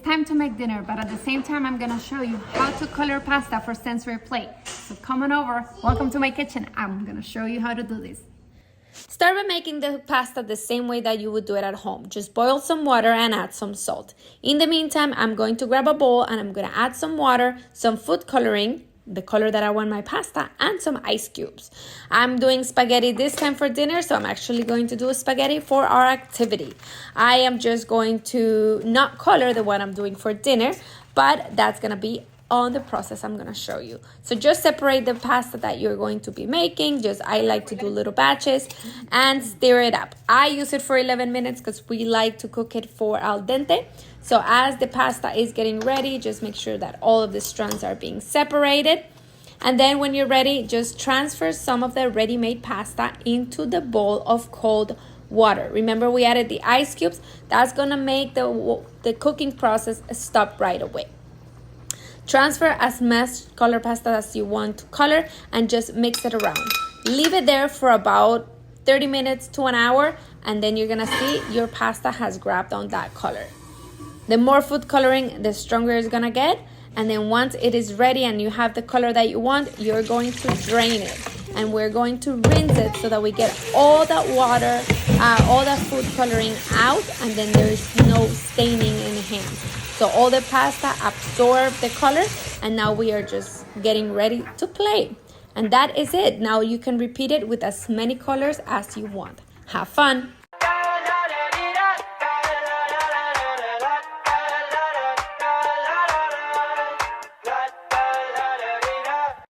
time to make dinner, but at the same time, I'm gonna show you how to color pasta for sensory play. So come on over, welcome to my kitchen. I'm gonna show you how to do this. Start by making the pasta the same way that you would do it at home. Just boil some water and add some salt. In the meantime, I'm going to grab a bowl and I'm gonna add some water, some food coloring, the color that I want my pasta, and some ice cubes. I'm doing spaghetti this time for dinner, so I'm actually going to do spaghetti for our activity. I am just going to not color the one I'm doing for dinner, but that's gonna be on the process I'm gonna show you. So just separate the pasta that you're going to be making. I like to do little batches and stir it up. I use it for 11 minutes because we like to cook it for al dente. So as the pasta is getting ready, just make sure that all of the strands are being separated. And then when you're ready, just transfer some of the ready-made pasta into the bowl of cold water. Remember, we added the ice cubes. That's gonna make the cooking process stop right away. Transfer as much color pasta as you want to color and just mix it around. Leave it there for about 30 minutes to an hour, and then you're gonna see your pasta has grabbed on that color. The more food coloring, the stronger it's gonna get. And then once it is ready and you have the color that you want, you're going to drain it. And we're going to rinse it so that we get all that water, all that food coloring out, and then there's no staining in the hands. So all the pasta absorbed the color, and now we are just getting ready to play. And that is it. Now you can repeat it with as many colors as you want. Have fun.